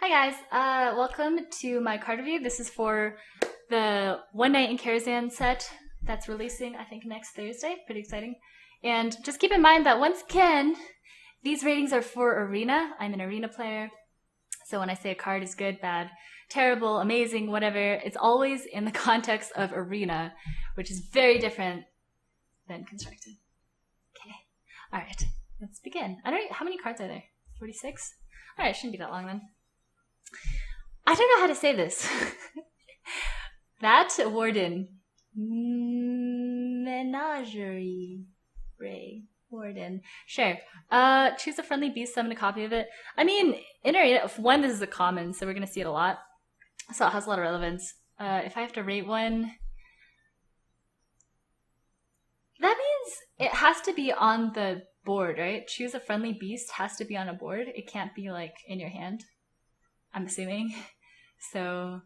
Hi guys, welcome to my card review. This is for the One Night in Karazhan set that's releasing, I think, next Thursday. Pretty exciting. And just keep in mind that once again, these ratings are for Arena. I'm an Arena player, so when I say a card is good, bad, terrible, amazing, whatever, it's always in the context of Arena, which is very different than Constructed. Okay, alright, let's begin. I don't know, how many cards are there? 46? Alright, shouldn't be that long then. I don't know how to say this. That Warden. Menagerie. Ray. Warden. Sure. Choose a friendly beast, summon a copy of it. I mean, in Arena, one, this is a common, so we're going to see it a lot. So it has a lot of relevance. If I have to rate one, that means it has to be on the board, right? Choose a friendly beast has to be on a board. It can't be, like, in your hand, I'm assuming. So,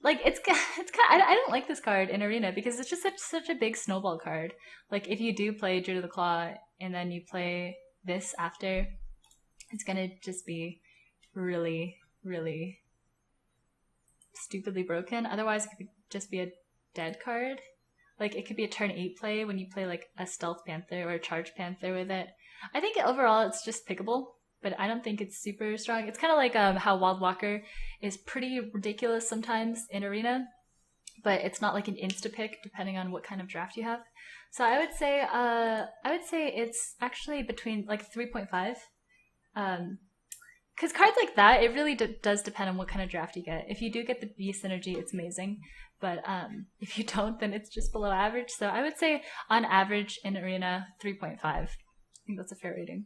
like, it's kind of, I don't like this card in Arena because it's just such a big snowball card. Like, if you do play Druid of the Claw and then you play this after, it's gonna just be really, really stupidly broken. Otherwise, it could just be a dead card. Like, it could be a turn 8 play when you play, like, a Stealth Panther or a Charge Panther with it. I think overall it's just pickable, but I don't think it's super strong. It's kind of like how Wild Walker is pretty ridiculous sometimes in Arena, but it's not like an insta-pick depending on what kind of draft you have. So I would say it's actually between, like, 3.5. Because cards like that, it really does depend on what kind of draft you get. If you do get the Beast Energy, it's amazing. But if you don't, then it's just below average. So I would say, on average, in Arena, 3.5. I think that's a fair rating.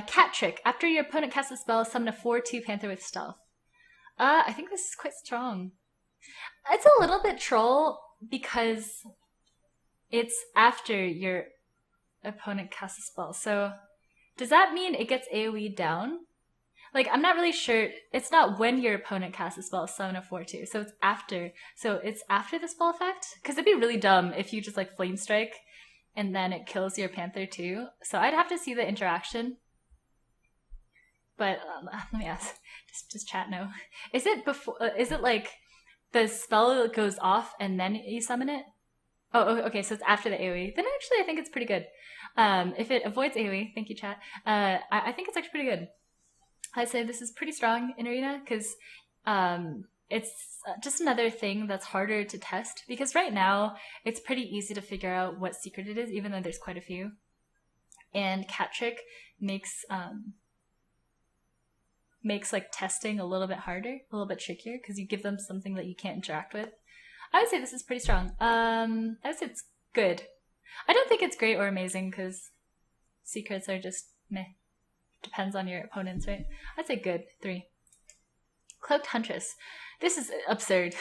Cat Trick. After your opponent casts a spell, summon a 4/2 Panther with Stealth. I think this is quite strong. It's a little bit troll because it's after your opponent casts a spell. So does that mean it gets AoE down? Like, I'm not really sure. It's not when your opponent casts a spell, summon a 4/2. So it's after. So it's after the spell effect? Because it'd be really dumb if you just, like, Flame Strike and then it kills your Panther too. So I'd have to see the interaction. But let me ask. Just chat no. Is it before? Is it like the spell goes off and then you summon it? Oh, okay. So it's after the AoE. Then actually, I think it's pretty good. If it avoids AoE, thank you, chat. I think it's actually pretty good. I'd say this is pretty strong in Arena because it's just another thing that's harder to test. Because right now, it's pretty easy to figure out what secret it is, even though there's quite a few. And Cat Trick makes like testing a little bit harder, a little bit trickier, because you give them something that you can't interact with. I would say this is pretty strong. I would say it's good. I don't think it's great or amazing, because secrets are just meh. Depends on your opponents, right? I'd say good, 3. Cloaked Huntress. This is absurd.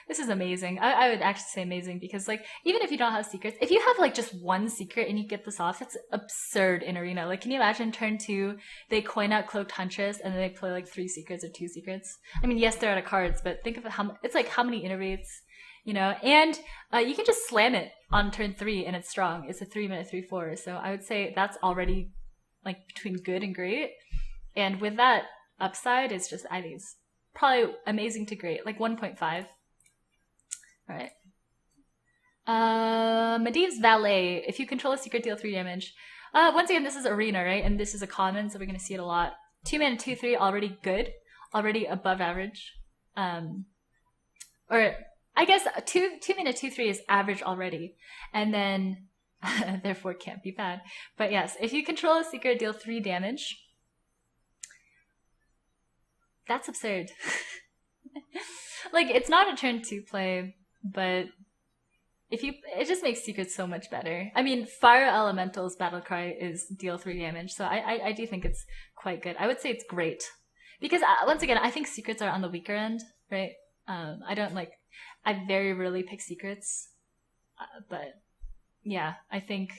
This is amazing. I would actually say amazing because, like, even if you don't have secrets, if you have, like, just one secret and you get this off, that's absurd in Arena. Like, can you imagine turn 2, they coin out Cloaked Huntress and then they play, like, 3 secrets or 2 secrets? I mean, yes, they're out of cards, but think of it's like how many iterates, you know? And you can just slam it on turn 3 and it's strong. It's a 3-minute 3/4. So I would say that's already, like, between good and great. And with that upside, it's just, I think it's probably amazing to great, like 1.5. All right. Medivh's Valet. If you control a secret, deal 3 damage. Once again, this is Arena, right? And this is a common, so we're going to see it a lot. 2-mana 2/3, already good. Already above average. Or, I guess, 2-mana 2/3 is average already. And then, therefore, can't be bad. But yes, if you control a secret, deal 3 damage. That's absurd. Like, it's not a turn 2 play, but it just makes secrets so much better. I mean, Fire Elemental's battle cry is deal 3 damage, so I do think it's quite good. I would say it's great. Because, once again, I think secrets are on the weaker end, right? I very rarely pick secrets, but yeah, I think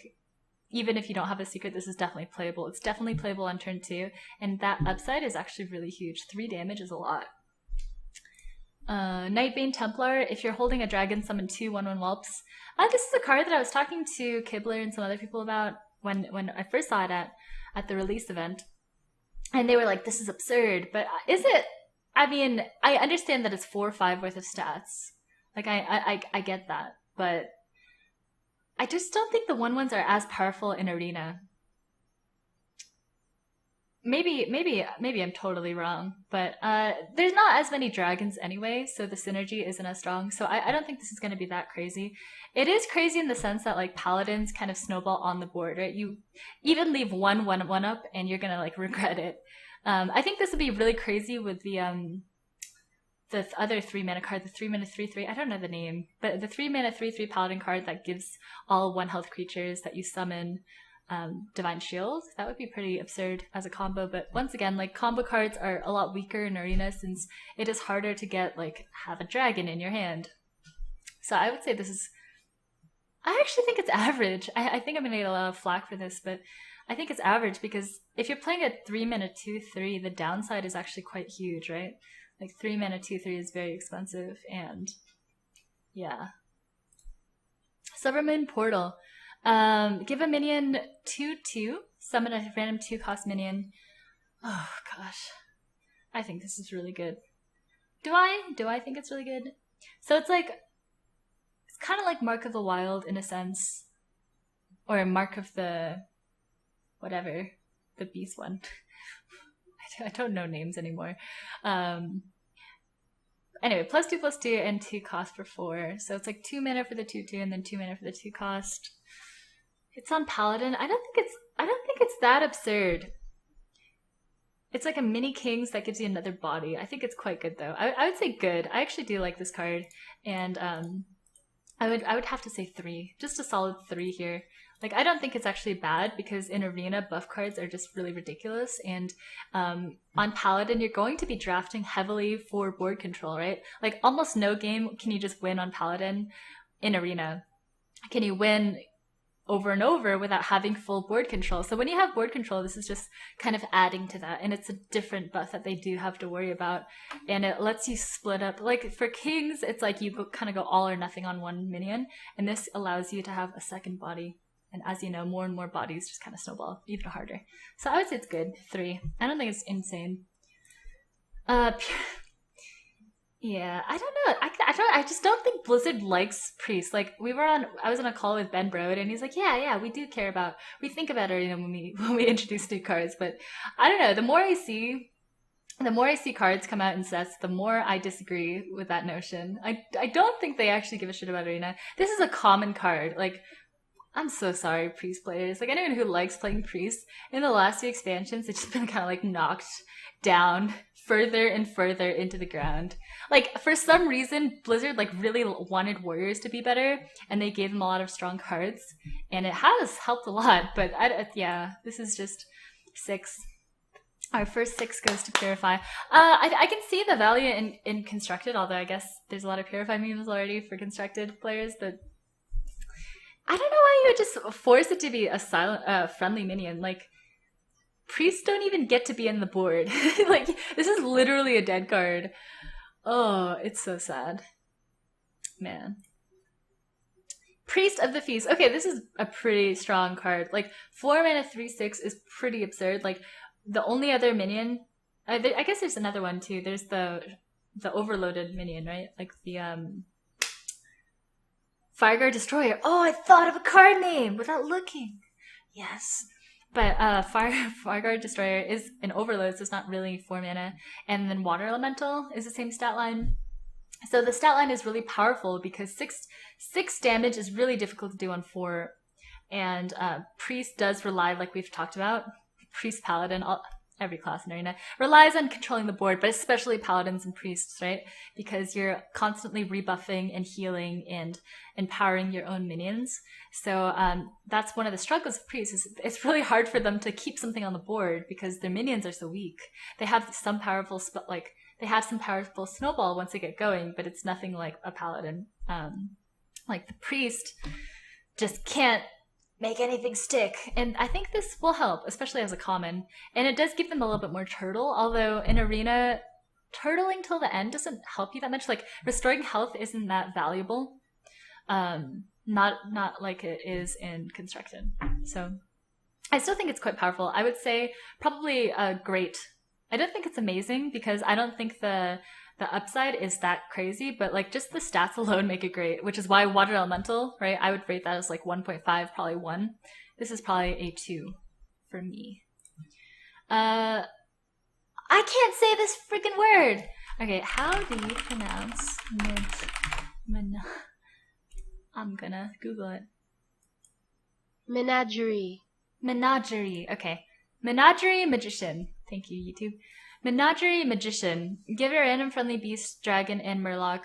even if you don't have a secret, this is definitely playable. It's definitely playable on turn 2, and that upside is actually really huge. 3 damage is a lot. Nightbane Templar. If you're holding a dragon, summon 2 1/1 whelps. This is a card that I was talking to Kibler and some other people about when I first saw it at the release event. And they were like, this is absurd. But is it? I mean, I understand that it's 4 or 5 worth of stats. Like, I get that. But I just don't think the 1/1s are as powerful in Arena. Maybe I'm totally wrong, but there's not as many dragons anyway, so the synergy isn't as strong. So I don't think this is going to be that crazy. It is crazy in the sense that like paladins kind of snowball on the board, right? You even leave one up, and you're gonna like regret it. I think this would be really crazy with the other 3-mana card, the 3-mana 3/3. I don't know the name, but the 3-mana 3/3 paladin card that gives all 1 health creatures that you summon Divine Shield. That would be pretty absurd as a combo, but once again, like combo cards are a lot weaker in Arena since it is harder to get like have a dragon in your hand. So I would say this is, I actually think it's average. I think I'm gonna get a lot of flack for this, but I think it's average because if you're playing a 3-mana 2/3, the downside is actually quite huge, right? Like 3-mana 2/3 is very expensive, and yeah. Cybermen Portal. Give a minion 2/2, summon a random 2-cost minion. Oh gosh. I think this is really good. Do I think it's really good? So it's like, it's kind of like Mark of the Wild in a sense. Or Mark of the, whatever, the beast one. I don't know names anymore. Anyway, +2/+2 and 2 cost for 4. So it's like 2 mana for the 2/2 and then 2 mana for the 2 cost. It's on Paladin. I don't think it's that absurd. It's like a mini Kings that gives you another body. I think it's quite good though. I would say good. I actually do like this card, and I would have to say 3, just a solid 3 here. Like I don't think it's actually bad because in Arena buff cards are just really ridiculous, and on Paladin you're going to be drafting heavily for board control, right? Like almost no game can you just win on Paladin in Arena. Can you win over and over without having full board control? So when you have board control, this is just kind of adding to that, and it's a different buff that they do have to worry about, and it lets you split up. Like for Kings, it's like you kind of go all or nothing on one minion, and this allows you to have a second body, and as you know, more and more bodies just kind of snowball even harder. So I would say it's good. 3. I don't think it's insane. Yeah, I don't know. I just don't think Blizzard likes priests. Like I was on a call with Ben Brode, and he's like, yeah, we do care about, we think about it, when we introduce new cards. But I don't know. The more I see cards come out in sets, the more I disagree with that notion. I don't think they actually give a shit about Arena. This is a common card. Like, I'm so sorry, priest players. Like anyone who likes playing priests, in the last 2 expansions, it's just been kind of like knocked down further and further into the ground. Like for some reason, Blizzard like really wanted warriors to be better, and they gave them a lot of strong cards, and it has helped a lot. But yeah, this is just 6. Our first 6 goes to Purify. I can see the value in Constructed, although I guess there's a lot of Purify memes already for Constructed players, but I don't know why you would just force it to be a silent, friendly minion. Like, priests don't even get to be in the board. Like, this is literally a dead card. Oh, it's so sad. Man. Priest of the Feast. Okay, this is a pretty strong card. Like, 4 mana 3/6 is pretty absurd. Like, the only other minion... I guess there's another one, too. There's the overloaded minion, right? Like, the, Fireguard Destroyer. Oh, I thought of a card name without looking. Yes. But Fireguard Destroyer is an overload, so it's not really 4 mana. And then Water Elemental is the same stat line. So the stat line is really powerful because 6 damage is really difficult to do on 4. And Priest does rely, like we've talked about, Priest, Paladin, every class in Arena, relies on controlling the board, but especially Paladins and Priests, right? Because you're constantly rebuffing and healing and empowering your own minions. So that's one of the struggles of Priests. It's really hard for them to keep something on the board because their minions are so weak. They have some powerful snowball once they get going, but it's nothing like a Paladin. Like the Priest just can't make anything stick, and I think this will help, especially as a common. And it does give them a little bit more turtle, although in Arena, turtling till the end doesn't help you that much. Like, restoring health isn't that valuable. Not like it is in Construction. So I still think it's quite powerful. I would say probably great. I don't think it's amazing because I don't think the upside is that crazy, but like just the stats alone make it great, which is why Water Elemental, right? I would rate that as like 1.5, probably 1. This is probably a 2 for me. I can't say this freaking word. Okay, how do you pronounce I'm gonna Google it. Menagerie. Menagerie. Okay. Menagerie Magician. Thank you, YouTube. Menagerie Magician. Give a random friendly beast, dragon, and murloc.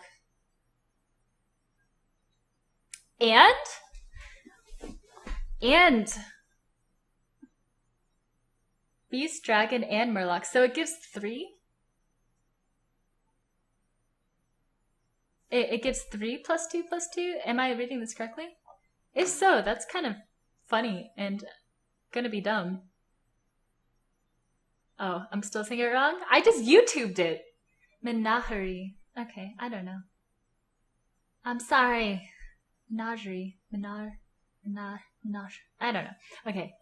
And beast, dragon, and murloc. So it gives 3? It gives 3 +2/+2? Am I reading this correctly? If so, that's kind of funny and gonna be dumb. Oh, I'm still saying it wrong? I just YouTubed it! Menagerie. Okay, I don't know. I'm sorry. Menagerie. Menage. I don't know. Okay.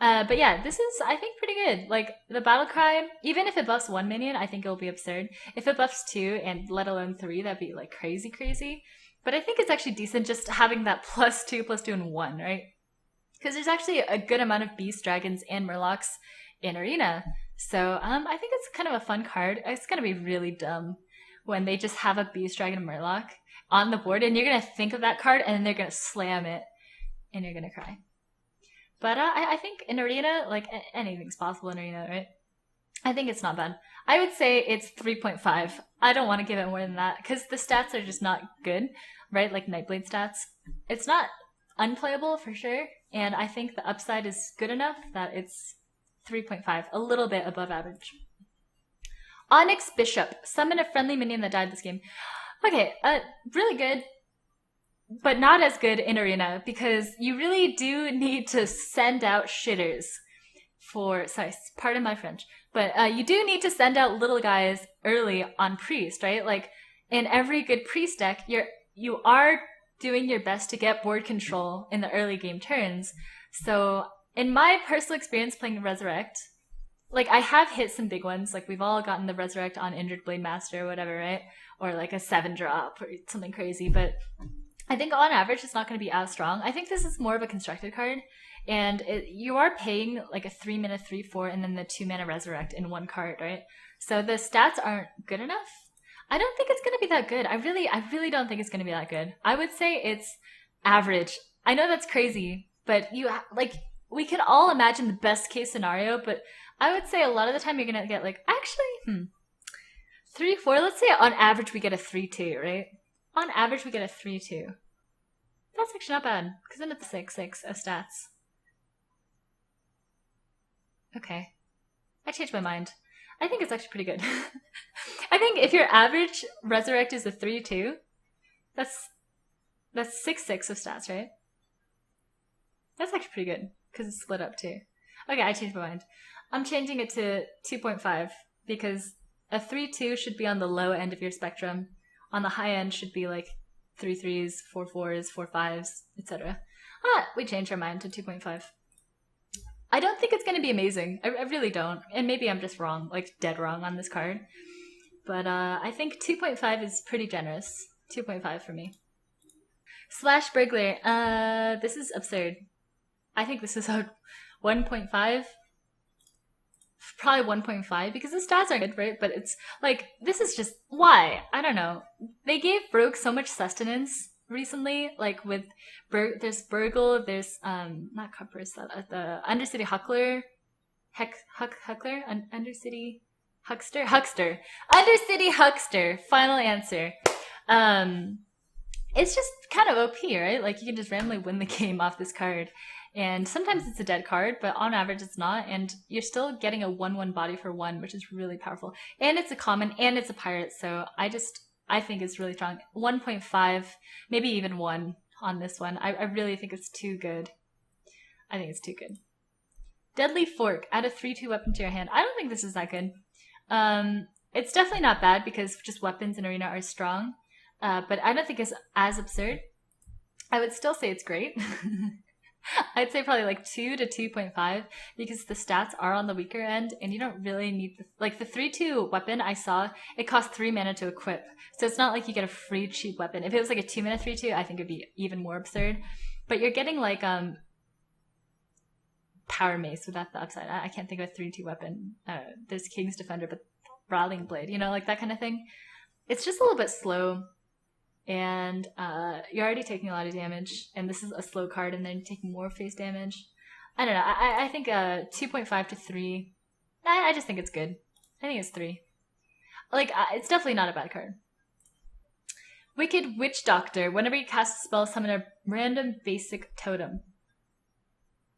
But yeah, this is, I think, pretty good. Like, the battle cry, even if it buffs 1 minion, I think it'll be absurd. If it buffs 2, and let alone 3, that'd be, like, crazy. But I think it's actually decent just having that +2/+2 and 1, right? Because there's actually a good amount of beasts, dragons, and murlocs in Arena. So, I think it's kind of a fun card. It's gonna be really dumb when they just have a beast, dragon, and murloc on the board, and you're gonna think of that card, and then they're gonna slam it, and you're gonna cry. But I think in Arena, like, anything's possible in Arena, right? I think it's not bad. I would say it's 3.5. I don't want to give it more than that, because the stats are just not good, right? Like Nightblade stats. It's not unplayable, for sure, and I think the upside is good enough that it's 3.5, a little bit above average. Onyx Bishop. Summon a friendly minion that died this game. Okay, really good. But not as good in Arena, because you really do need to send out shitters for, sorry, pardon my French, but you do need to send out little guys early on Priest, right? Like, in every good Priest deck, you are doing your best to get board control in the early game turns. So, in my personal experience playing Resurrect, like, I have hit some big ones, like, we've all gotten the Resurrect on Injured Blade Master or whatever, right? Or, like, a 7-drop or something crazy, but I think on average it's not going to be as strong. I think this is more of a constructed card, and you are paying like a 3-mana 3/4 and then the 2-mana Resurrect in one card, right? So the stats aren't good enough. I don't think it's going to be that good. I really don't think it's going to be that good. I would say it's average. I know that's crazy, but we can all imagine the best case scenario, but I would say a lot of the time you're going to get like, actually, 3/4, let's say on average we get a 3/2, right? On average, we get a 3/2. That's actually not bad, because then it's 6/6 of stats. Okay. I changed my mind. I think it's actually pretty good. I think if your average Resurrect is a 3/2, that's 6/6 of stats, right? That's actually pretty good, because it's split up too. Okay, I changed my mind. I'm changing it to 2.5, because a 3/2 should be on the low end of your spectrum. On the high end should be like 3/3s, 4/4s, 4/5s, etc. We changed our mind to 2.5. I don't think it's going to be amazing. I really don't. And maybe I'm just wrong, like dead wrong on this card. But I think 2.5 is pretty generous. 2.5 for me. Slash Burglar. This is absurd. I think this is a 1.5. Probably 1.5 because the stats are good, right? But it's like, this is just, why? I don't know. They gave Brogue so much sustenance recently, like with there's Burgle, there's not Cuppers, the Undercity Huckler, Huckler, Undercity Huckster, Undercity Huckster. Final answer. It's just kind of OP, right? Like, you can just randomly win the game off this card. And sometimes it's a dead card, but on average it's not. And you're still getting a 1/1 body for 1, which is really powerful. And it's a common, and it's a pirate, so I think it's really strong. 1.5, maybe even 1 on this one. I really think it's too good. I think it's too good. Deadly Fork. Add a 3/2 weapon to your hand. I don't think this is that good. It's definitely not bad because just weapons in Arena are strong. But I don't think it's as absurd. I would still say it's great. I'd say probably like 2 to 2.5 because the stats are on the weaker end and you don't really need like the 3/2 weapon I saw, it costs 3 mana to equip. So it's not like you get a free cheap weapon. If it was like a 2 mana 3/2, I think it'd be even more absurd. But you're getting like Power Mace without the upside. I can't think of a 3/2 weapon. There's King's Defender, but Rallying Blade, you know, like that kind of thing. It's just a little bit slow. And you're already taking a lot of damage, and this is a slow card, and then you take more face damage. I don't know. I think 2.5 to 3. I just think it's good. I think it's 3. Like, it's definitely not a bad card. Wicked Witch Doctor. Whenever you cast a spell, summon a random basic totem.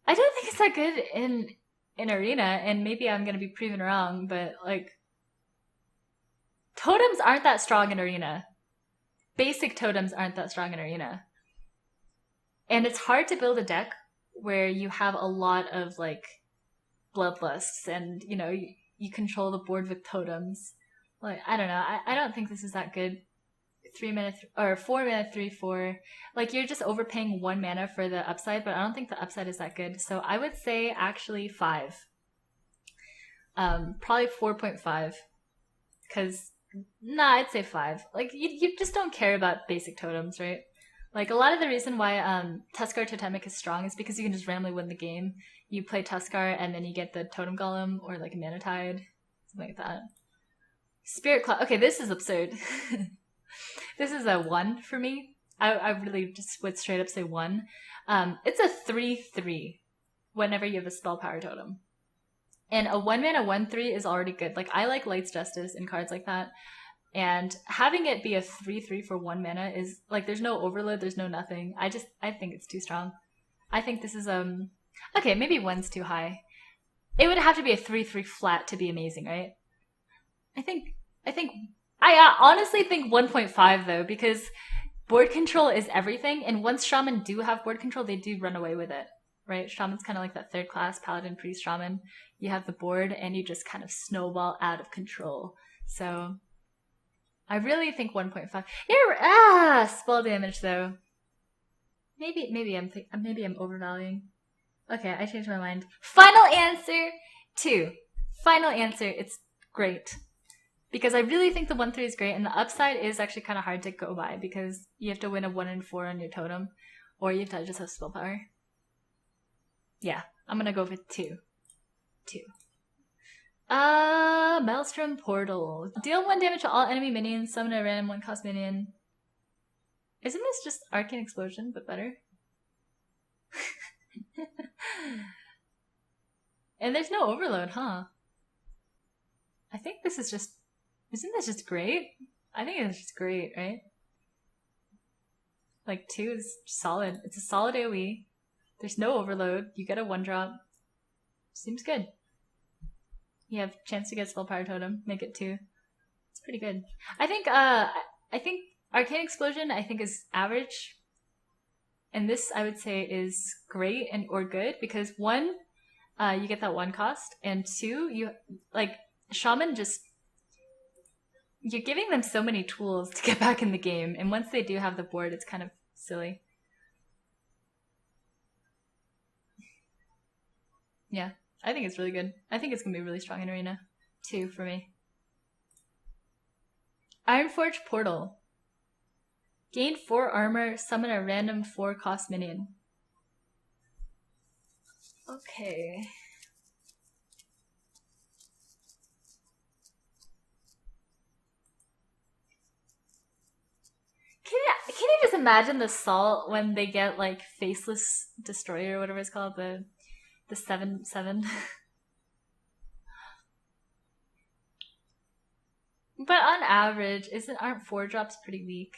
I don't think it's that good in Arena, and maybe I'm going to be proven wrong, but, like, totems aren't that strong in Arena. Basic totems aren't that strong in Arena. And it's hard to build a deck where you have a lot of, like, bloodlusts and, you know, you control the board with totems. Like, I don't know. I don't think this is that good. 4 mana 3/4. Like, you're just overpaying 1 mana for the upside, but I don't think the upside is that good. So I would say actually 5. Probably 4.5. Because nah, I'd say 5. Like, you just don't care about basic totems, right? Like, a lot of the reason why Tuskar Totemic is strong is because you can just randomly win the game. You play Tuskar, and then you get the Totem Golem, or like a Mana Tide, something like that. Spirit Cloud. Okay, this is absurd. This is a 1 for me. I really just would straight up say 1. It's a 3/3 whenever you have a Spell Power Totem. And a 1 mana 1/3 is already good. Like, I like Light's Justice in cards like that. And having it be a 3/3 for 1 mana is, like, there's no overload, there's no nothing. I think it's too strong. I think this is, okay, maybe 1's too high. It would have to be a 3/3 flat to be amazing, right? I honestly think 1.5 though, because board control is everything. And once Shaman do have board control, they do run away with it. Right? Shaman's kind of like that third class Paladin, Priest, Shaman. You have the board and you just kind of snowball out of control. So I really think 1.5. Spell damage though. Maybe I'm overvaluing. Okay, I changed my mind. Final answer 2. Final answer, it's great. Because I really think the 1/3 is great, and the upside is actually kind of hard to go by because you have to win a 1 in 4 on your totem, or you have to just have spell power. Yeah, I'm gonna go with 2. 2. Maelstrom Portal. Deal 1 damage to all enemy minions, summon a random 1-cost minion. Isn't this just Arcane Explosion, but better? And there's no overload, huh? I think this is just... Isn't this just great? I think it's just great, right? Like, 2 is solid. It's a solid AoE. There's no overload. You get a 1-drop. Seems good. You have a chance to get Spell Power Totem. Make it 2. It's pretty good. I think Arcane Explosion, I think, is average. And this, I would say, is great or good. Because 1, you get that 1 cost. And 2, you... Like, Shaman just... You're giving them so many tools to get back in the game. And once they do have the board, it's kind of silly. Yeah, I think it's really good. I think it's going to be really strong in Arena. 2 for me. Ironforge Portal. Gain 4 armor, summon a random 4-cost minion. Okay. Can you just imagine the Salt when they get, like, Faceless Destroyer or whatever it's called? The 7/7. But on average, aren't 4-drops pretty weak?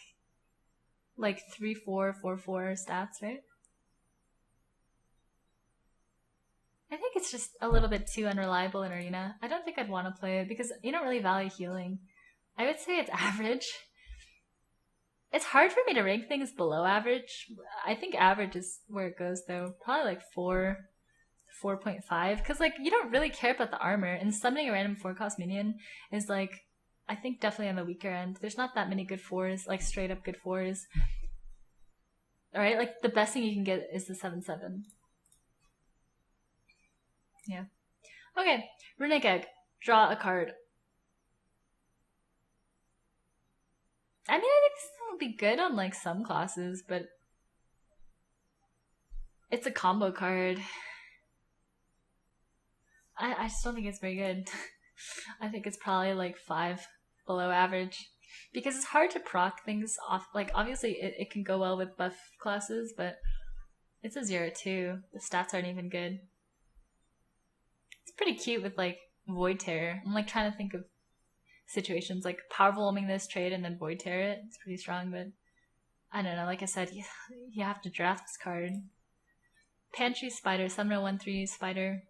Like 3/4, 4/4 stats, right? I think it's just a little bit too unreliable in Arena. I don't think I'd want to play it because you don't really value healing. I would say it's average. It's hard for me to rank things below average. I think average is where it goes though. Probably like 4, 4.5. Because like you don't really care about the armor. And summoning a random 4-cost minion is like, I think definitely on the weaker end. There's not that many good 4s, like straight up good 4s. Alright, like the best thing you can get is the 7/7. Yeah. Okay, Runic Egg. Draw a card. I mean, I think this will be good on like some classes, but it's a combo card. I just don't think it's very good. I think it's probably like 5 below average. Because it's hard to proc things off. Like, obviously, it can go well with buff classes, but it's a 0/2. The stats aren't even good. It's pretty cute with, like, Void Terror. I'm, like, trying to think of situations, like, powerful oming this trade and then Void Terror it. It's pretty strong, but I don't know. Like I said, you have to draft this card. Pantry Spiders, summon a 1/3 spider.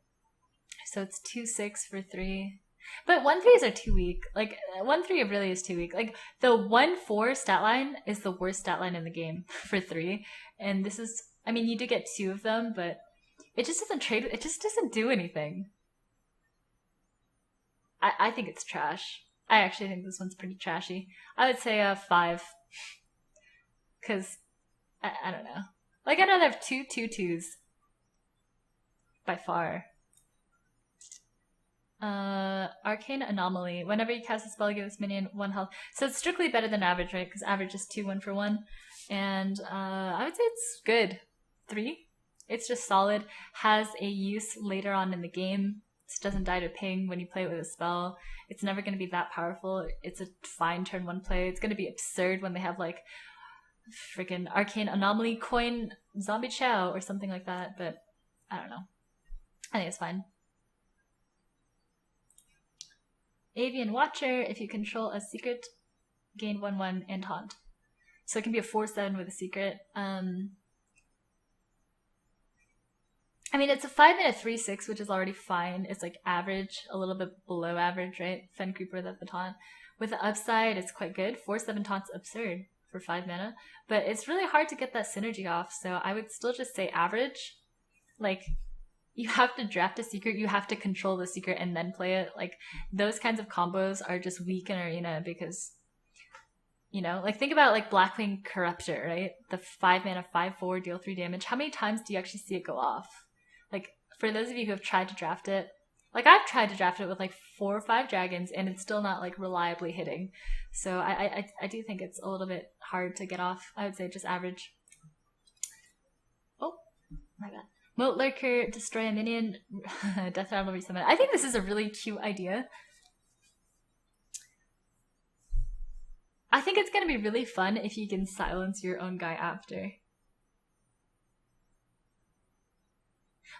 So it's 2/6 for 3. But 1/3s are too weak. Like, 1/3 really is too weak. Like, the 1/4 stat line is the worst stat line in the game for 3. And this is, I mean, you do get 2 of them, but it just doesn't trade, it just doesn't do anything. I think it's trash. I actually think this one's pretty trashy. I would say 5. Because, I don't know. Like, I'd rather have 2 2/2s. By far. Arcane Anomaly. Whenever you cast a spell, give this minion 1 health. So it's strictly better than average, right? Because average is 2 1-for-1. And I would say it's good. 3. It's just solid. Has a use later on in the game. It doesn't die to ping when you play it with a spell. It's never going to be that powerful. It's a fine turn 1 play. It's going to be absurd when they have like freaking Arcane Anomaly coin Zombie Chow or something like that. But I don't know. I think it's fine. Avian Watcher, if you control a secret, gain 1/1 and taunt. So it can be a 4/7 with a secret. I mean, it's a 5 and a 3/6, which is already fine. It's like average, a little bit below average, right? Fen Creeper with the taunt. With the upside, it's quite good. 4/7 taunt's absurd for 5 mana. But it's really hard to get that synergy off, so I would still just say average. Like, you have to draft a secret, you have to control the secret and then play it. Like, those kinds of combos are just weak in Arena because, you know, like think about like Blackwing Corruptor, right? The 5 mana 5/4 deal 3 damage. How many times do you actually see it go off? Like, for those of you who have tried to draft it, like I've tried to draft it with like 4 or 5 dragons and it's still not like reliably hitting. So I do think it's a little bit hard to get off. I would say just average. Oh, my bad. Moat Lurker, destroy a minion, Death Rattle resummon. I think this is a really cute idea. I think it's going to be really fun if you can silence your own guy after.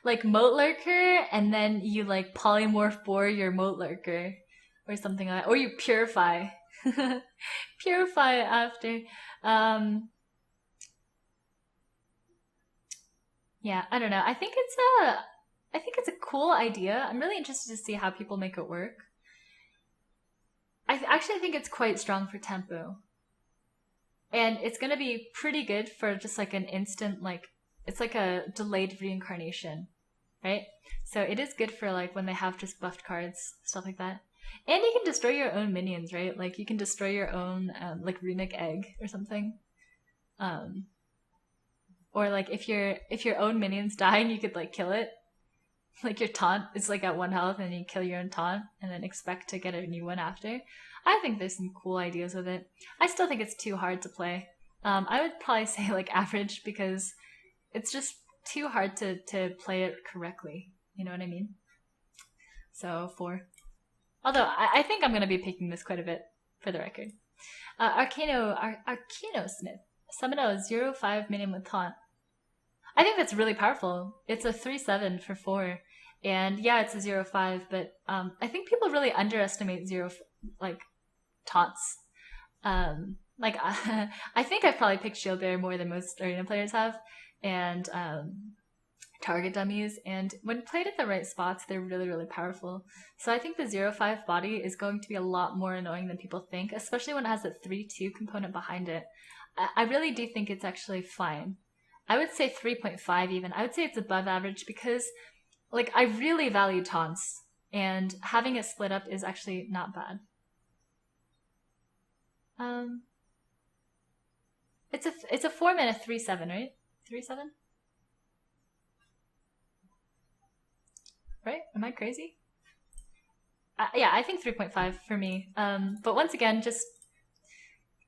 Like Moat Lurker, and then you like polymorph bore your Moat Lurker. Or something like that. Or you purify. Purify after. Yeah, I don't know. I think it's a cool idea. I'm really interested to see how people make it work. I actually think it's quite strong for tempo. And it's going to be pretty good for just like an instant, like, it's like a delayed reincarnation, right? So it is good for like when they have just buffed cards, stuff like that. And you can destroy your own minions, right? Like you can destroy your own like runic egg or something. Or like if your own minion's dying, you could like kill it. Like your taunt is like at 1 health and you kill your own taunt and then expect to get a new one after. I think there's some cool ideas with it. I still think it's too hard to play. I would probably say like average because it's just too hard to play it correctly. You know what I mean? So 4. Although I think I'm going to be picking this quite a bit for the record. Arcano Smith. Summon a 0/5 minion with taunt. I think that's really powerful. It's a 3/7 for 4. And yeah, it's a 0/5, but I think people really underestimate taunts. Like I think I've probably picked Shield Bearer more than most arena players have, and target dummies. And when played at the right spots, they're really, really powerful. So I think the 0/5 body is going to be a lot more annoying than people think, especially when it has a 3/2 component behind it. I really do think it's actually fine. I would say 3.5 even. I would say it's above average because, like, I really value taunts, and having it split up is actually not bad. It's a 4-mana 3/7, right? 3/7? Right? Am I crazy? Yeah, I think 3.5 for me. But once again, just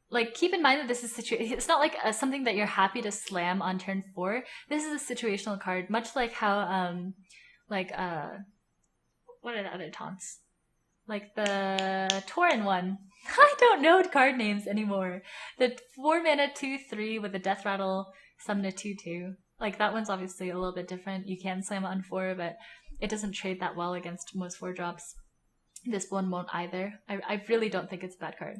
like keep in mind that this is it's not like something that you're happy to slam on turn 4. This is a situational card, much like how what are the other taunts? Like the Tauren one. I don't know card names anymore. The 4-mana 2/3 with a death rattle, summon a 2/2. Like that one's obviously a little bit different. You can slam it on 4, but it doesn't trade that well against most 4-drops. This one won't either. I really don't think it's a bad card.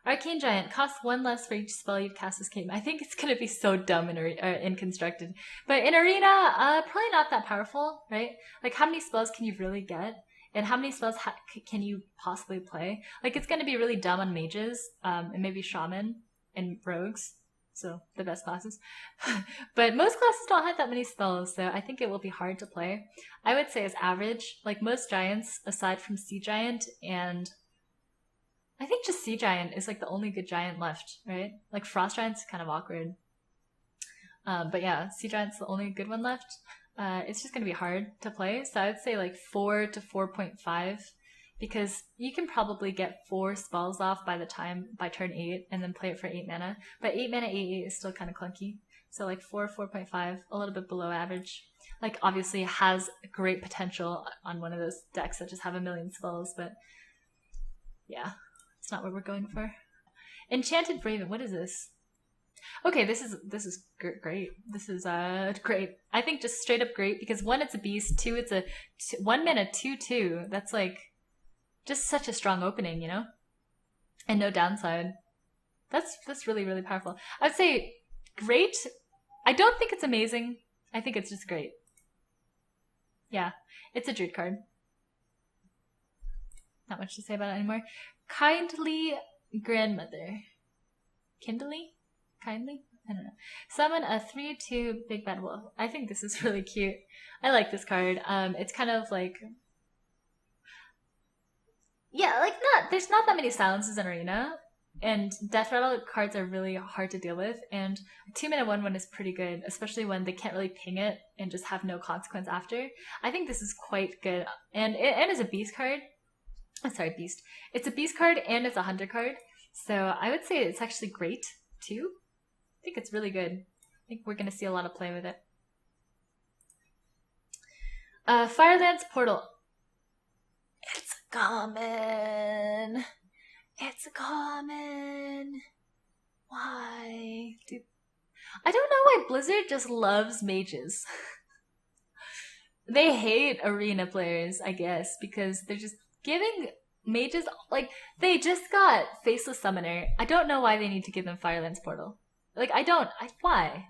Arcane Giant costs 1 less for each spell you've cast this game. I think it's gonna be so dumb in Constructed, but in Arena, probably not that powerful, right? Like, how many spells can you really get, and how many spells can you possibly play? Like, it's gonna be really dumb on mages, and maybe shaman and rogues, so the best classes. But most classes don't have that many spells, so I think it will be hard to play. I would say it's average. Like most giants, aside from Sea Giant and I think just Sea Giant is like the only good giant left, right? Like Frost Giant's kind of awkward. But yeah, Sea Giant's the only good one left. It's just going to be hard to play. So I would say like 4 to 4.5 because you can probably get 4 spells off by turn 8 and then play it for 8 mana. But 8 mana 8/8 is still kind of clunky. So like 4, 4.5, a little bit below average. Like obviously it has great potential on one of those decks that just have a million spells, but yeah. It's not what we're going for. Enchanted Breathing. What is this? Okay, this is great. This is great. I think just straight up great because 1, it's a beast. 2, it's a 1-mana 2/2. That's like just such a strong opening, you know, and no downside. That's really really powerful. I'd say great. I don't think it's amazing. I think it's just great. Yeah, it's a Druid card. Not much to say about it anymore. Kindly Grandmother. Kindly? Kindly? I don't know. Summon a 3/2 Big Bad Wolf. I think this is really cute. I like this card. It's kind of like... Yeah, like there's not that many silences in Arena. And Death Rattle cards are really hard to deal with. And 2-mana 1/1 is pretty good, especially when they can't really ping it and just have no consequence after. I think this is quite good. And it's a beast card. Sorry, beast. It's a beast card and it's a hunter card. So I would say it's actually great too. I think it's really good. I think we're going to see a lot of play with it. Firelands Portal. It's common. It's common. Why? Dude. I don't know why Blizzard just loves mages. They hate Arena players, I guess, because they're just giving mages, like, they just got Faceless Summoner. I don't know why they need to give them Firelands Portal. Like, why?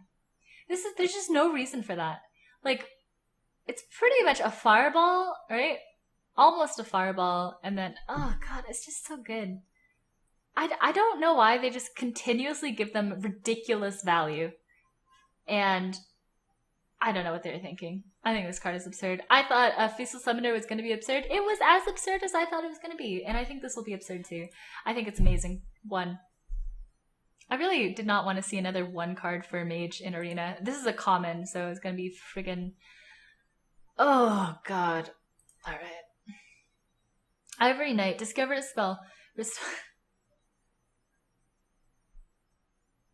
There's just no reason for that. Like, it's pretty much a fireball, right? Almost a fireball, and then, oh god, it's just so good. I don't know why they just continuously give them ridiculous value. And I don't know what they were thinking. I think this card is absurd. I thought a Faceless Summoner was going to be absurd. It was as absurd as I thought it was going to be. And I think this will be absurd too. I think it's amazing. 1. I really did not want to see another 1 card for a mage in Arena. This is a common, so it's going to be friggin'... Oh, god. Alright. Every night, discover a spell.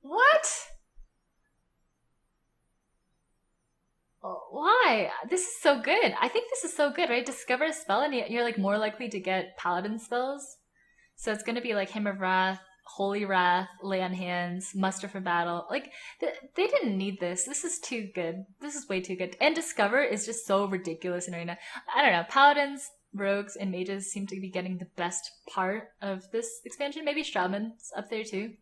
What? Why? This is so good. I think this is so good, right? Discover a spell and you're like more likely to get Paladin spells. So it's going to be like Hymn of Wrath, Holy Wrath, Lay on Hands, Muster for Battle. Like, they didn't need this. This is too good. This is way too good. And Discover is just so ridiculous in Arena. I don't know. Paladins, Rogues, and Mages seem to be getting the best part of this expansion. Maybe Shaman's up there too.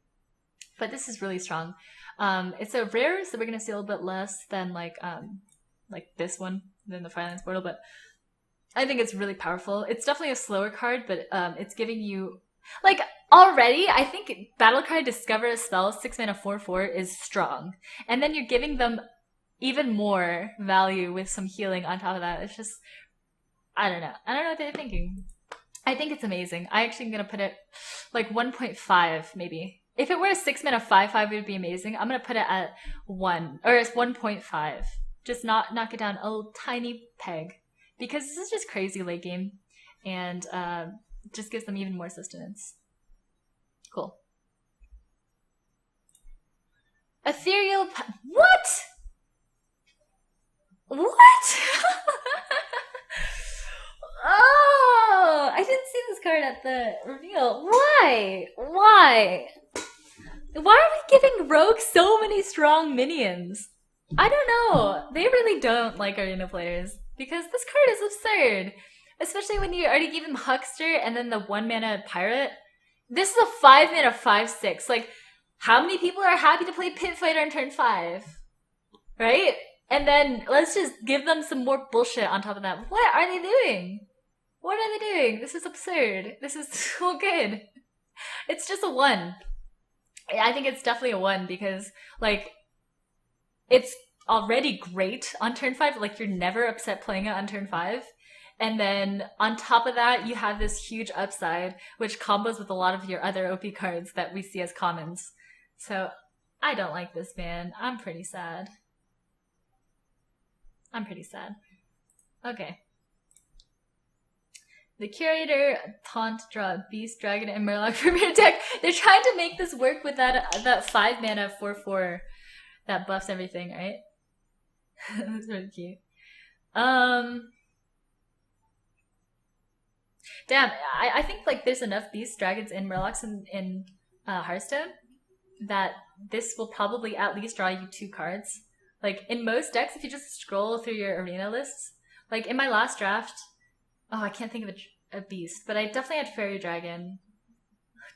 But this is really strong. It's a rare, so we're going to see a little bit less than like this one, than the Firelands Portal, but I think it's really powerful. It's definitely a slower card, but it's giving you, like, already, I think Battlecry Discover a Spell, 6-mana 4/4 is strong. And then you're giving them even more value with some healing on top of that. It's just, I don't know. I don't know what they're thinking. I think it's amazing. I actually am going to put it like 1.5 maybe. If it were a 6 mana 5/5, it would be amazing. I'm gonna put it at 1 or it's 1.5. Just knock it down a tiny peg because this is just crazy late game, and just gives them even more sustenance. Cool. Ethereal. What? What? Oh, I didn't see this card at the reveal. Why? Why? Why are we giving Rogue so many strong minions? I don't know. They really don't like Arena players because this card is absurd. Especially when you already give him Huckster and then the 1 mana Pirate. This is a 5 mana 5/6. Like, how many people are happy to play Pit Fighter on turn 5? Right? And then let's just give them some more bullshit on top of that. What are they doing? What are they doing? This is absurd. This is so good. It's just a 1. I think it's definitely a 1 because, like, it's already great on turn 5. Like, you're never upset playing it on turn 5. And then on top of that, you have this huge upside, which combos with a lot of your other OP cards that we see as commons. So I don't like this, man. I'm pretty sad. I'm pretty sad. Okay. The Curator, Taunt, draw Beast, Dragon, and Murloc from your deck. They're trying to make this work with that 5 mana 4/4 that buffs everything, right? That's really cute. Damn, I think like there's enough Beasts, Dragons, and Murlocs in Hearthstone that this will probably at least draw you 2 cards. Like, in most decks, if you just scroll through your arena lists, like in my last draft, oh, I can't think of a Beast, but I definitely had Fairy Dragon.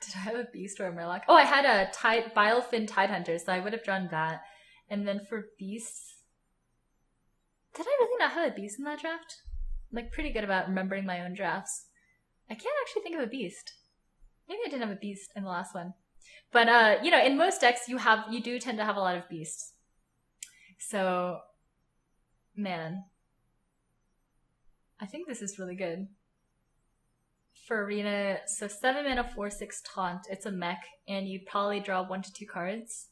Did I have a Beast or a Murloc? Oh, I had a Bilefin Tidehunter, so I would have drawn that. And then for Beasts, did I really not have a Beast in that draft? I'm like pretty good about remembering my own drafts. I can't actually think of a Beast. Maybe I didn't have a Beast in the last one. But, you know, in most decks, you do tend to have a lot of Beasts. So, man. I think this is really good. For Arena, so 7 mana 4/6 Taunt. It's a mech, and you probably draw 1 to 2 cards.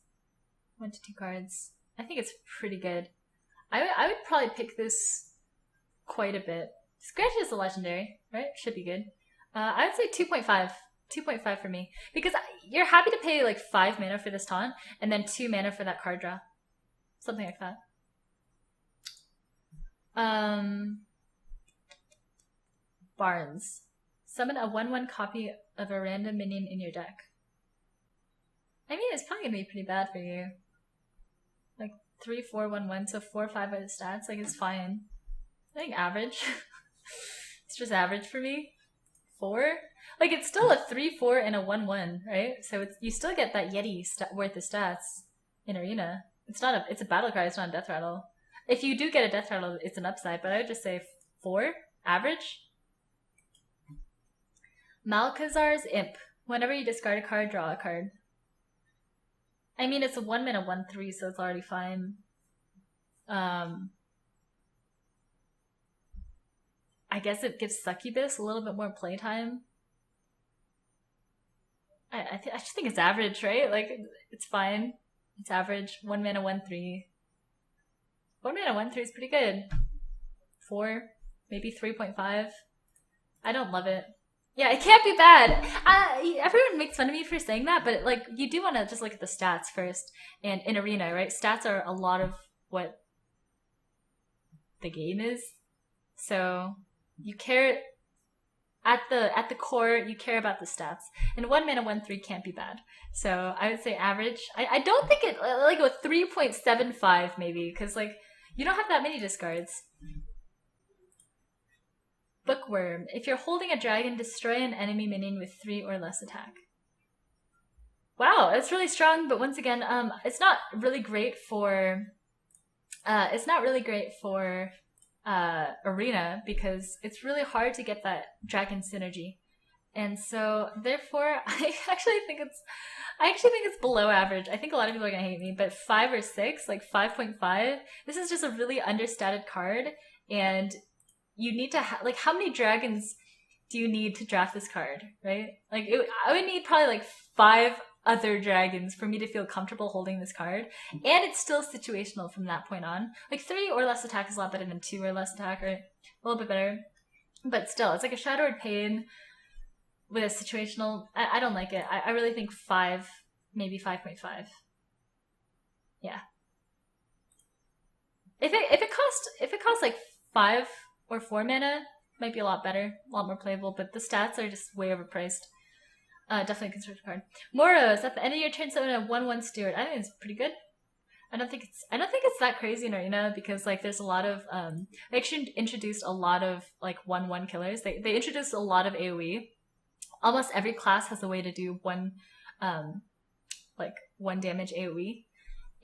1 to 2 cards. I think it's pretty good. I would probably pick this quite a bit. Scratch is a legendary, right? Should be good. I would say 2.5. 2.5 for me. Because you're happy to pay like 5 mana for this taunt, and then 2 mana for that card draw. Something like that. Barnes. Summon a 1/1 copy of a random minion in your deck. I mean, it's probably going to be pretty bad for you. Like 3, 4, 1, 1, so 4 or 5 are the stats. Like, it's fine. I think average. It's just average for me. 4? Like, it's still a 3, 4, and a 1, 1, right? So you still get that Yeti worth of stats in Arena. It's a battle cry, it's not a death rattle. If you do get a death rattle, it's an upside, but I would just say 4, average. Malkazar's Imp. Whenever you discard a card, draw a card. I mean, it's a 1 mana 1/3, so it's already fine. I guess it gives Succubus a little bit more playtime. I just think it's average, right? Like, it's fine. It's average. 1 mana 1/3. 1 mana 1/3 is pretty good. 4, maybe 3.5. I don't love it. Yeah, it can't be bad. Everyone makes fun of me for saying that, but like, you do want to just look at the stats first. And in Arena, right? Stats are a lot of what the game is. So you care at the core, you care about the stats. And 1 mana 1/3 can't be bad. So I would say average. I don't think it like a 3.75 maybe, because like you don't have that many discards. Bookworm. If you're holding a dragon, destroy an enemy minion with 3 or less attack. Wow, it's really strong, but once again, it's not really great for Arena because it's really hard to get that dragon synergy. And so therefore I actually think it's below average. I think a lot of people are gonna hate me, but 5 or 6, like 5.5, this is just a really understated card, and you need to like, how many dragons do you need to draft this card, right? Like, I would need probably like 5 other dragons for me to feel comfortable holding this card. And it's still situational from that point on. Like 3 or less attack is a lot better than 2 or less attack, right? A little bit better. But still, it's like a Shadowed Pain with a situational. I don't like it. I really think 5, maybe 5.5. Yeah. If it costs like 5 or 4 mana, might be a lot better, a lot more playable, but the stats are just way overpriced. Definitely a constructed card. Moros, at the end of your turn, summon a 1/1 Steward. I think it's pretty good. I don't think it's that crazy in Arena because like there's a lot of they actually introduced a lot of like 1/1 killers. They introduced a lot of AoE. Almost every class has a way to do one damage AoE.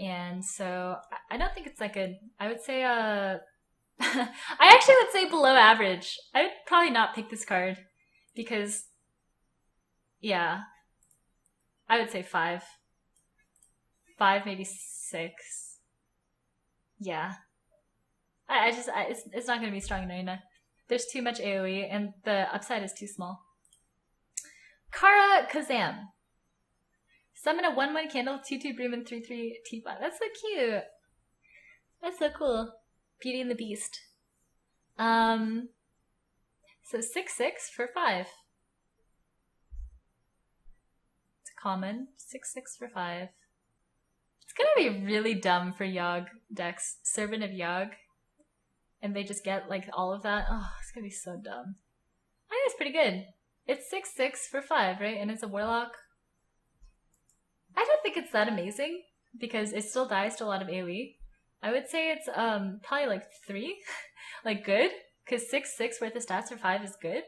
And so I don't think it's that good. I would say I actually would say below average. I would probably not pick this card because yeah. I would say 5. 5, maybe 6. Yeah. It's not going to be strong in Arena. There's too much AoE and the upside is too small. Karazhan. Summon a 1/1 candle, 2/2 Bream, and 3/3 teapot. That's so cute. That's so cool. Beauty and the Beast. So 6/6 for 5. It's common. 6/6 for 5. It's gonna be really dumb for Yogg decks. Servant of Yogg. And they just get like all of that. Oh, it's gonna be so dumb. I think it's pretty good. It's 6/6 for 5, right? And it's a Warlock. I don't think it's that amazing because it still dies to a lot of AoE. I would say it's probably like 3, like good, because 6/6 worth of stats for 5 is good.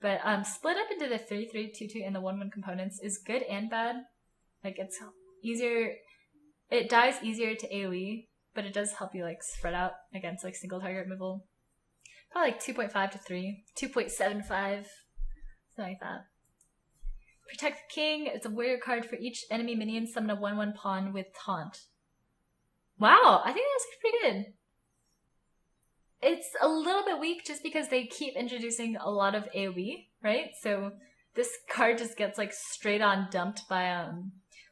But split up into the 3/3, 2/2, and the 1/1 components is good and bad. Like it's easier, it dies easier to AoE, but it does help you like spread out against like single target removal. Probably like 2.5 to 3, 2.75, something like that. Protect the King. It's a warrior card for each enemy minion. Summon a 1/1 pawn with Taunt. Wow, I think that's pretty good. It's a little bit weak just because they keep introducing a lot of AoE, right? So this card just gets like straight on dumped by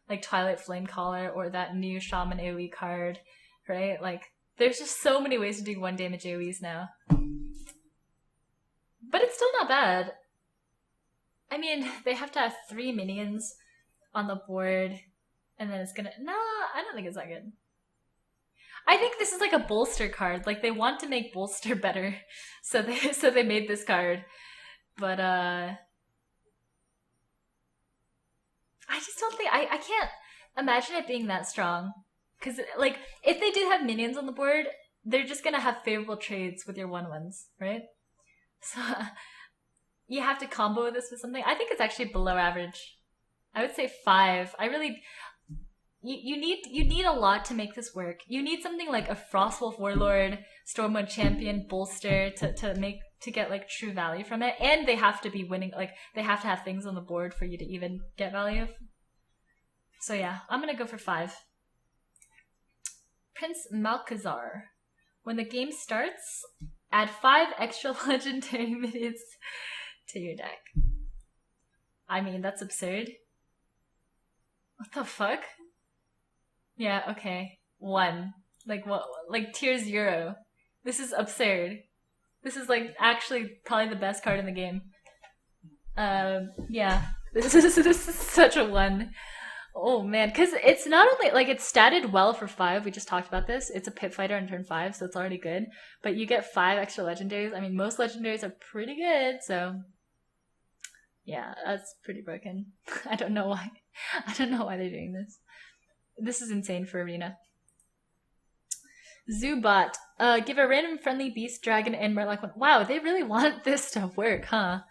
like Twilight Flamecaller or that new Shaman AoE card, right? Like there's just so many ways to do 1 damage AoEs now. But it's still not bad. I mean, they have to have 3 minions on the board, and then it's gonna... No, I don't think it's that good. I think this is like a bolster card. Like, they want to make bolster better, so they made this card. But, I just don't think... I can't imagine it being that strong. Because, like, if they do have minions on the board, they're just gonna have favorable trades with your 1/1s, right? So... You have to combo this with something. I think it's actually below average. I would say 5. I really... You need a lot to make this work. You need something like a Frostwolf Warlord, Stormwind Champion, Bolster to get like true value from it. And they have to be winning, like they have to have things on the board for you to even get value. So yeah, I'm gonna go for 5. Prince Malkazar. When the game starts, add 5 extra legendary minions to your deck. I mean, that's absurd. What the fuck? Yeah, okay. 1. Like what? Like tier 0. This is absurd. This is like actually probably the best card in the game. Yeah. This is such a 1. Oh man, because it's not only like it's statted well for 5. We just talked about this. It's a pit fighter on turn 5, so it's already good. But you get 5 extra legendaries. I mean, most legendaries are pretty good, so yeah, that's pretty broken. I don't know why. I don't know why they're doing this. This is insane for Arena. Zubat. Give a random friendly beast, dragon, and murloc one. Wow, they really want this to work, huh?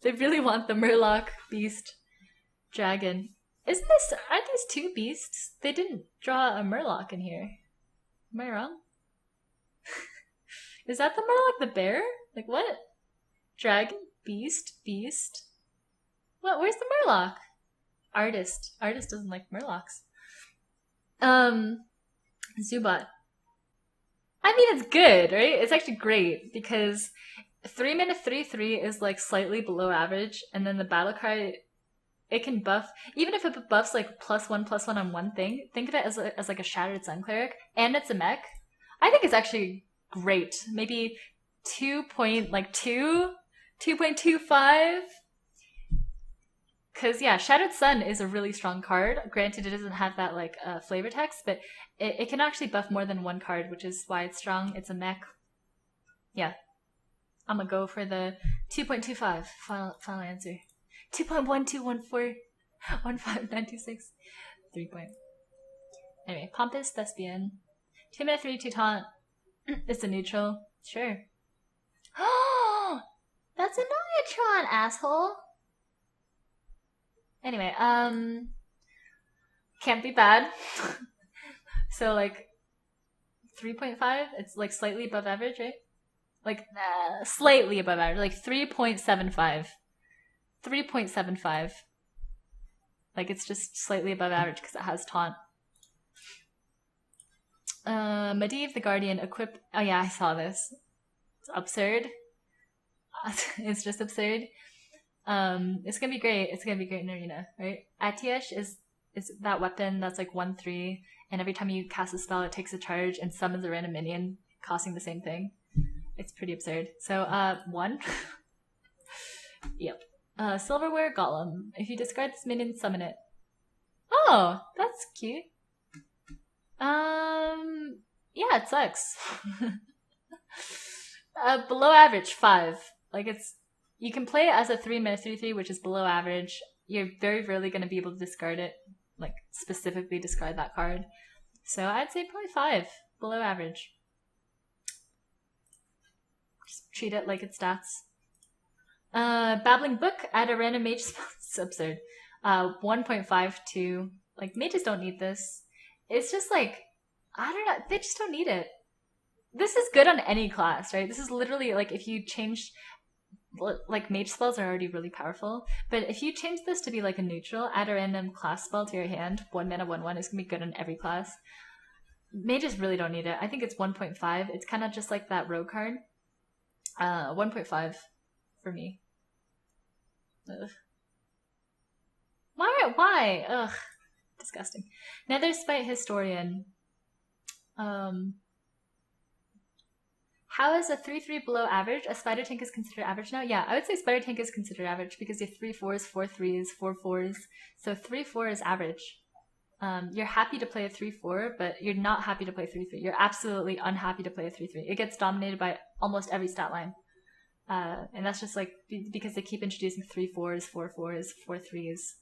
They really want the murloc, beast, dragon. Aren't these 2 beasts? They didn't draw a murloc in here. Am I wrong? Is that the murloc the bear? Like what? Dragon, beast, beast. What? Where's the murloc? Artist. Artist doesn't like murlocs. Zubat. I mean, it's good, right? It's actually great because 3 mana 3/3 is like slightly below average, and then the battle cry it can buff, even if it buffs like +1/+1 on one thing, think of it as like a Shattered Sun Cleric, and it's a mech. I think it's actually great. Maybe 2.25. Because, yeah, Shattered Sun is a really strong card. Granted, it doesn't have that, like, flavor text, but it can actually buff more than one card, which is why it's strong. It's a mech. Yeah. I'm gonna go for the 2.25. Final answer. 2.121415926. 3 point. Anyway, Pompous Thespian. 2 mana 3, 2 taunt. It's a neutral. Sure. Oh! That's a Neutron, asshole! Anyway, can't be bad. So, like, 3.5? It's, like, slightly above average, right? Like, slightly above average. Like, 3.75. 3.75. Like, it's just slightly above average because it has taunt. Medivh the Guardian, equip... Oh, yeah, I saw this. It's absurd. It's just absurd. It's gonna be great. It's gonna be great in Arena, right? Atiesh is that weapon that's like 1/3, and every time you cast a spell, it takes a charge and summons a random minion, costing the same thing. It's pretty absurd. So, 1. Yep. Silverware Golem. If you discard this minion, summon it. Oh, that's cute. Yeah, it sucks. Below average, 5. Like, it's... You can play it as a 3 mana 3/3, which is below average. You're very rarely going to be able to discard it, like specifically discard that card. So I'd say probably 5, below average. Just treat it like its stats. Babbling Book, add a random mage spell. It's absurd. 1.52. Like, mages don't need this. It's just like, I don't know, they just don't need it. This is good on any class, right? This is literally like if you changed... Like, mage spells are already really powerful, but if you change this to be like a neutral, add a random class spell to your hand, 1 mana 1/1, is gonna be good on every class. Mages really don't need it. I think it's 1.5. It's kind of just like that rogue card. 1.5 for me. Ugh. Why? Ugh. Disgusting. Nether Spite Historian. How is a 3/3 below average? A Spider Tank is considered average now? Yeah, I would say Spider Tank is considered average because you have 3 4s, 4 3s, 4 4s. So 3 4 is average. You're happy to play a 3/4, but you're not happy to play 3/3. You're absolutely unhappy to play a 3/3. It gets dominated by almost every stat line. And that's just like because they keep introducing 3 4s, 4 4s, 4 3s,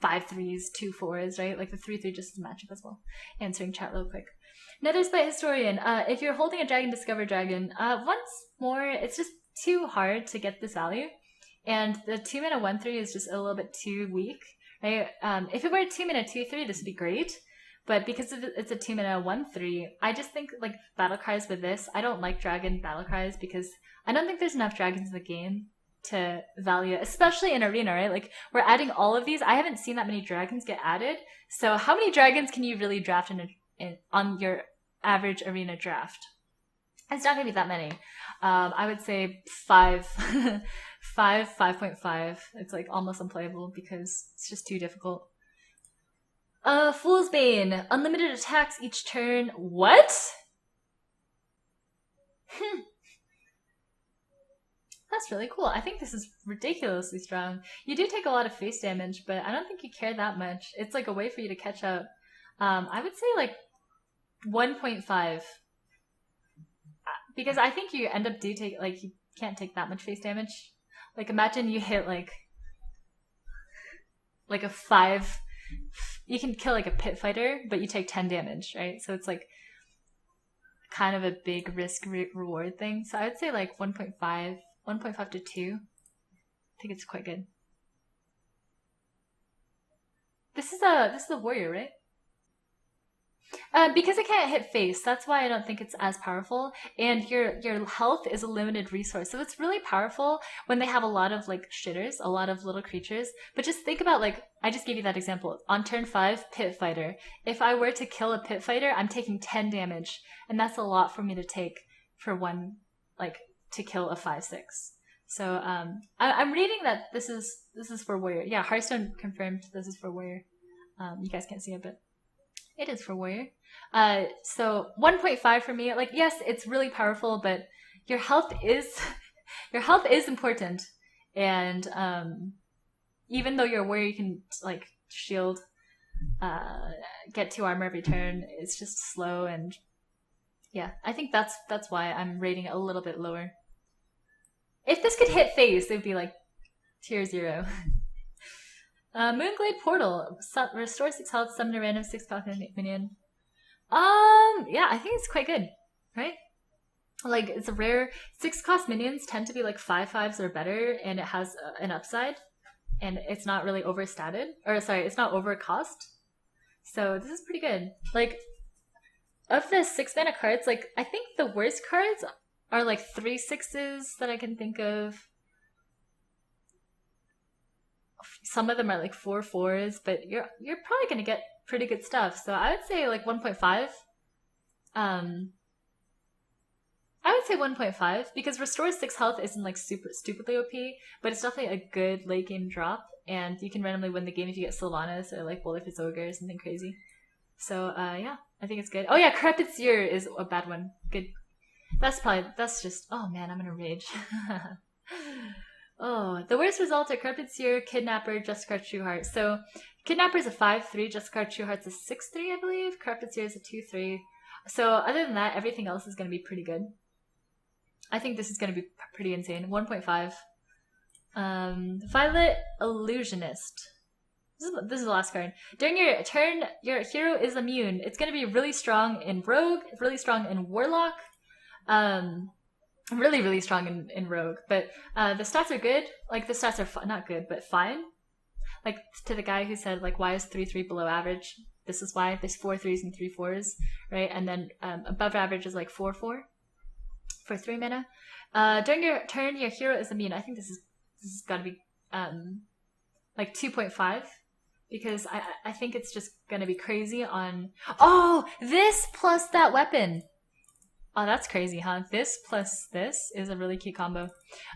5 3s, 2 4s, right? Like the 3/3 just is a matchup as well. Answering chat real quick. Nether Spite Historian, if you're holding a dragon, discover dragon. Once more, it's just too hard to get this value. And the 2 mana 1/3 is just a little bit too weak, right? If it were a 2 mana 2/3, this would be great. But because it's a 2 mana 1/3, I just think like battle cries with this, I don't like dragon battle cries because I don't think there's enough dragons in the game to value it, especially in Arena, right? Like, we're adding all of these. I haven't seen that many dragons get added. So how many dragons can you really draft on your average Arena draft? It's not going to be that many. I would say 5. 5.5. It's like almost unplayable because it's just too difficult. Fool's Bane. Unlimited attacks each turn. What? That's really cool. I think this is ridiculously strong. You do take a lot of face damage, but I don't think you care that much. It's like a way for you to catch up. I would say like 1.5. Because I think you end up you can't take that much face damage. Like, imagine you hit like a 5. You can kill like a pit fighter, but you take 10 damage, right? So it's like kind of a big risk reward thing. So I would say like 1.5 to 2. I think it's quite good. This is a warrior, right? Because it can't hit face, that's why I don't think it's as powerful. And your health is a limited resource, so it's really powerful when they have a lot of like shitters, a lot of little creatures. But just think about, like, I just gave you that example. On turn 5, pit fighter. If I were to kill a pit fighter, I'm taking 10 damage, and that's a lot for me to take for one, like, to kill a 5/6. So I'm reading that this is for warrior. Yeah, Hearthstone confirmed this is for warrior. You guys can't see it, but it is for warrior. So 1.5 for me. Like, yes, it's really powerful, but your health is important. And even though you're a warrior, you can like shield, get 2 armor every turn. It's just slow, and yeah, I think that's why I'm rating it a little bit lower. If this could hit face, it would be like tier 0. Moonglade Portal. Restore 6 health, summon a random 6 Paladin minion. Yeah, I think it's quite good, right? Like, it's a rare 6 cost minions tend to be like 5/5s or better, and it has an upside, and it's not really overstated, or sorry, it's not over cost. So this is pretty good. Like, of the 6 mana cards, like, I think the worst cards are like 3 6s that I can think of. Some of them are like 4 4s, but you're probably gonna get pretty good stuff. So I would say like 1.5. I would say 1.5 because restore 6 health isn't like super stupidly OP, but it's definitely a good late game drop, and you can randomly win the game if you get Sylvanas or like Wolf's Ogre or something crazy. So yeah, I think it's good. Oh yeah, Corrupted Seer is a bad one. Good. That's just, oh man, I'm gonna rage. Oh, the worst result are Corrupted Seer, Kidnapper, Justicar, Trueheart. So Kidnapper is a 5/3, Justicar, Trueheart's a 6/3, I believe. Corrupted Seer is a 2/3. So other than that, everything else is gonna be pretty good. I think this is gonna be pretty insane. 1.5. Violet Illusionist. This is the last card. During your turn, your hero is immune. It's gonna be really strong in Rogue, really strong in Warlock. Really, really strong in Rogue, but the stats are good. Like, the stats are not good, but fine. Like, to the guy who said, like, why is 3/3 below average? This is why. There's 4 3s and 3 4s, right? And then above average is like 4 4 for 3 mana. During your turn, your hero is immune. I think this has got to be like 2.5 because I think it's just gonna be crazy on. Oh, this plus that weapon. Oh, that's crazy, huh? This plus this is a really cute combo.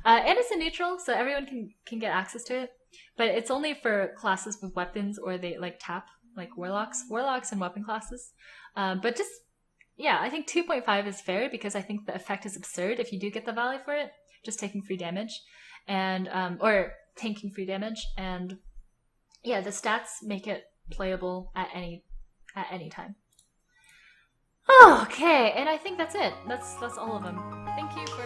And it's a neutral, so everyone can get access to it. But it's only for classes with weapons, or they like tap, like Warlocks and weapon classes. But just, yeah, I think 2.5 is fair because I think the effect is absurd if you do get the value for it. Just taking free damage. And, or tanking free damage. And yeah, the stats make it playable at any time. Oh, okay, and I think that's it. That's all of them. Thank you for